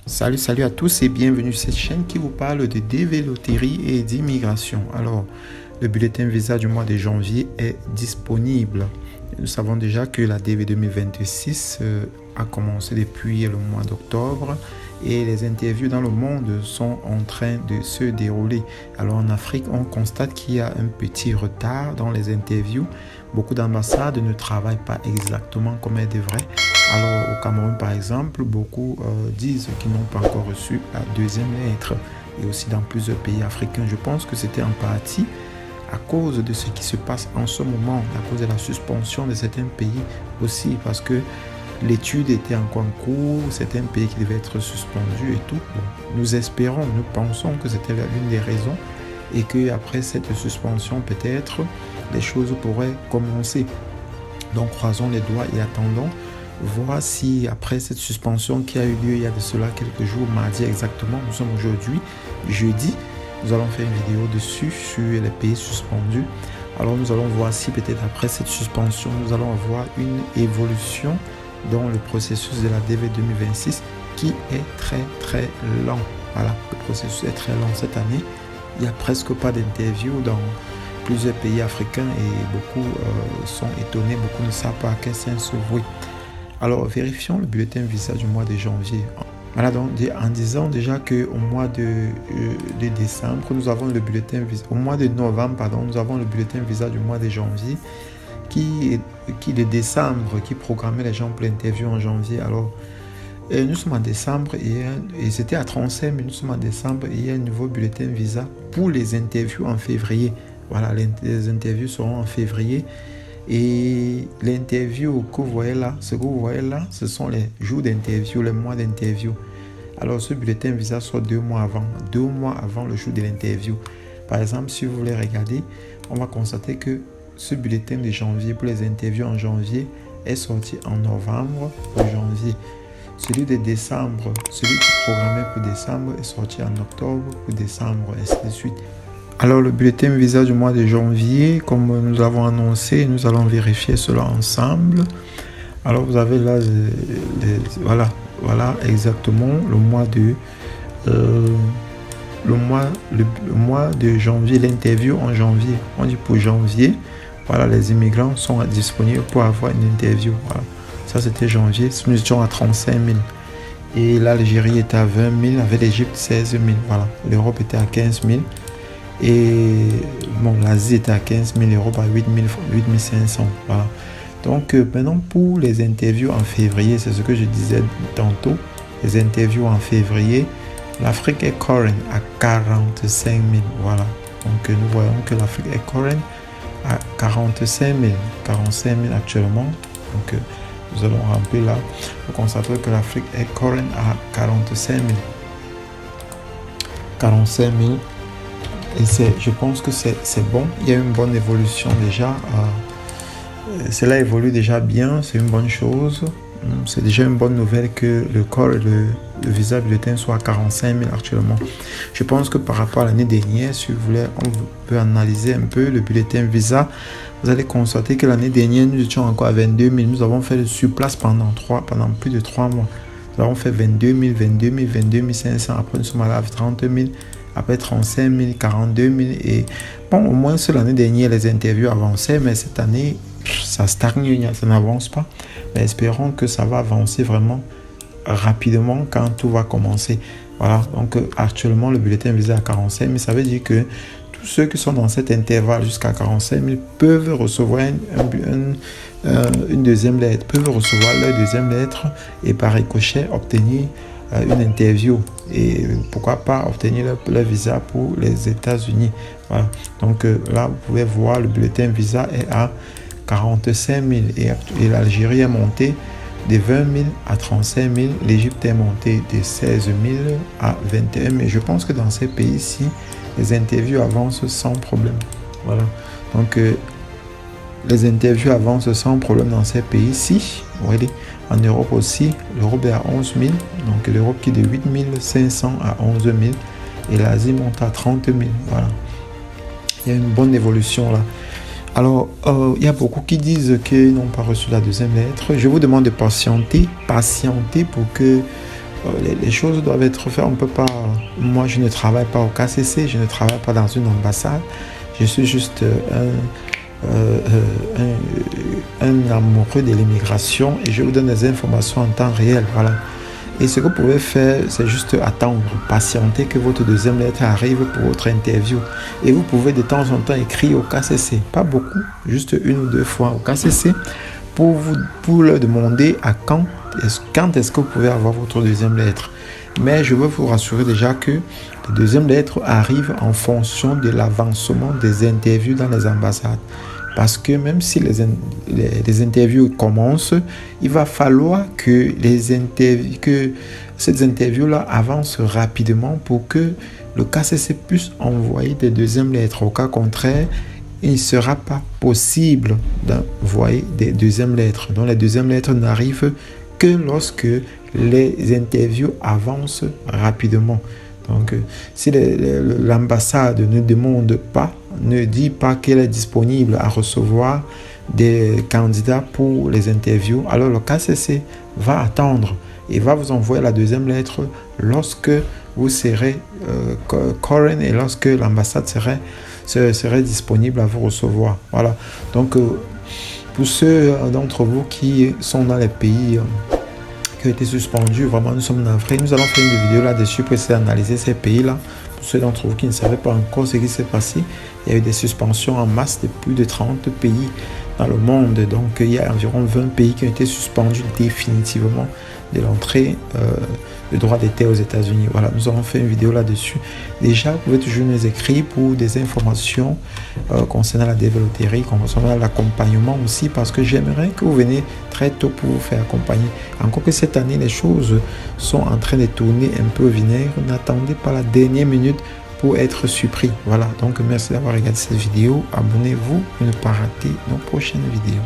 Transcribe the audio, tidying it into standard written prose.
Salut à tous et bienvenue sur cette chaîne qui vous parle de dévéloterie et d'immigration. Alors, le bulletin visa du mois de janvier est disponible. Nous savons déjà que la DV 2026 a commencé depuis le mois d'octobre et les interviews dans le monde sont en train de se dérouler. Alors en Afrique, on constate qu'il y a un petit retard dans les interviews. Beaucoup d'ambassades ne travaillent pas exactement comme elles devraient. Alors au Cameroun par exemple, beaucoup disent qu'ils n'ont pas encore reçu la deuxième lettre et aussi dans plusieurs pays africains. Je pense que c'était en partie à cause de ce qui se passe en ce moment, à cause de la suspension de certains pays aussi, parce que l'étude était encore en cours, certains pays qui devaient être suspendus et tout. Bon, nous espérons, nous pensons que c'était l'une des raisons et qu'après cette suspension, peut-être, les choses pourraient commencer. Donc croisons les doigts et attendons voir si après cette suspension qui a eu lieu il y a de cela quelques jours, mardi exactement, nous sommes aujourd'hui, jeudi, nous allons faire une vidéo dessus sur les pays suspendus. Alors nous allons voir si peut-être après cette suspension, nous allons avoir une évolution dans le processus de la DV 2026 qui est très lent. Voilà, le processus est très lent cette année. Il n'y a presque pas d'interview dans plusieurs pays africains et beaucoup sont étonnés, beaucoup ne savent pas à quel sens se vouer. Alors vérifions le bulletin visa du mois de janvier. Voilà, donc en disant déjà qu'au mois de décembre, nous avons le bulletin visa. Au mois de novembre, pardon, nous avons le bulletin visa du mois de janvier qui de décembre, qui programmait les gens pour l'interview en janvier. Alors, nous sommes en décembre et c'était à 35 000. Nous sommes en décembre et il y a un nouveau bulletin visa pour les interviews en février. Voilà, les interviews seront en février. Et l'interview que vous voyez là, ce que vous voyez là, ce sont les jours d'interview, les mois d'interview. Alors ce bulletin visa sort 2 mois avant le jour de l'interview. Par exemple, si vous voulez regarder, on va constater que ce bulletin de janvier pour les interviews en janvier est sorti en novembre pour janvier. Celui de décembre, celui qui est programmé pour décembre est sorti en octobre pour décembre, et ainsi de suite. Alors le bulletin visa du mois de janvier, comme nous l'avons annoncé, nous allons vérifier cela ensemble. Alors vous avez là, voilà exactement le mois de janvier, l'interview en janvier. On dit pour janvier, voilà, les immigrants sont disponibles pour avoir une interview. Voilà. Ça c'était janvier, nous étions à 35 000. Et l'Algérie était à 20 000, avec l'Égypte 16 000. Voilà. L'Europe était à 15 000. Et bon, l'Asie était à 15 000, l'Europe à 8 500. Voilà. Donc maintenant pour les interviews en février, c'est ce que je disais tantôt, les interviews en février, l'Afrique est current à 45 000. Voilà. Donc nous voyons que l'Afrique est current à 45 000 actuellement. Donc nous allons remplir là. Vous constatez que l'Afrique est current à 45 000. 45 000. Et je pense que c'est bon. Il y a une bonne évolution déjà. Cela évolue déjà bien. C'est une bonne chose. C'est déjà une bonne nouvelle que le visa bulletin soit à 45 000 actuellement. Je pense que par rapport à l'année dernière, si vous voulez, on peut analyser un peu le bulletin visa. Vous allez constater que l'année dernière, nous étions encore à 22 000. Nous avons fait le surplace pendant plus de 3 mois. Nous avons fait 22 500. Après, nous sommes allés à 30 000. Après 35 000, 42 000. Et bon, au moins sur l'année dernière, les interviews avançaient, mais cette année, ça stagne, ça n'avance pas. Mais espérons que ça va avancer vraiment rapidement quand tout va commencer. Voilà, donc actuellement, le bulletin visa à 45 000, ça veut dire que tous ceux qui sont dans cet intervalle jusqu'à 45 000 peuvent recevoir une deuxième lettre, peuvent recevoir leur deuxième lettre et par ricochet obtenir une interview et pourquoi pas obtenir le visa pour les États-Unis. Voilà. Donc là, vous pouvez voir le bulletin visa est à 45 000 et l'Algérie est montée de 20 000 à 35 000. L'Égypte est montée de 16 000 à 21 000. Je pense que dans ces pays-ci, les interviews avancent sans problème. Voilà. Donc les interviews avancent sans problème dans ces pays-ci. Voyez. En Europe aussi, l'Europe est à 11 000, donc l'Europe qui est de 8 500 à 11 000 et l'Asie monte à 30 000. Voilà. Il y a une bonne évolution là. Alors, il y a beaucoup qui disent qu'ils n'ont pas reçu la deuxième lettre. Je vous demande de patienter pour que les choses doivent être faites. On peut pas. Moi, je ne travaille pas au KCC, je ne travaille pas dans une ambassade. Je suis juste un amoureux de l'immigration et je vous donne des informations en temps réel. Voilà. Et ce que vous pouvez faire, c'est juste attendre, patienter que votre deuxième lettre arrive pour votre interview. Et vous pouvez de temps en temps écrire au KCC, pas beaucoup, juste une ou deux fois au KCC, pour leur demander à quand est-ce que vous pouvez avoir votre deuxième lettre. Mais je veux vous rassurer déjà que les deuxièmes lettres arrivent en fonction de l'avancement des interviews dans les ambassades. Parce que même si les interviews commencent, il va falloir que ces interviews-là avancent rapidement pour que le KCC puisse envoyer des deuxièmes lettres. Au cas contraire, il ne sera pas possible d'envoyer des deuxièmes lettres. Donc les deuxièmes lettres n'arrivent que lorsque les interviews avancent rapidement. Donc, si l'ambassade ne demande pas, ne dit pas qu'elle est disponible à recevoir des candidats pour les interviews, alors le KCC va attendre et va vous envoyer la deuxième lettre lorsque vous serez current et lorsque l'ambassade serait disponible à vous recevoir. Voilà. Donc, pour ceux d'entre vous qui sont dans les pays qui ont été suspendus, vraiment nous sommes navrés. Nous allons faire une vidéo là-dessus pour essayer d'analyser ces pays-là. Pour ceux d'entre vous qui ne savaient pas encore ce qui s'est passé, il y a eu des suspensions en masse de plus de 30 pays dans le monde. Donc il y a environ 20 pays qui ont été suspendus définitivement de l'entrée de droit d'été aux États-Unis. Voilà, nous avons fait une vidéo là-dessus. Déjà, vous pouvez toujours nous écrire pour des informations concernant la développerie, concernant l'accompagnement aussi, parce que j'aimerais que vous veniez très tôt pour vous faire accompagner. Encore que cette année, les choses sont en train de tourner un peu au vinaigre. N'attendez pas la dernière minute pour être surpris. Voilà, donc merci d'avoir regardé cette vidéo. Abonnez-vous pour ne pas rater nos prochaines vidéos.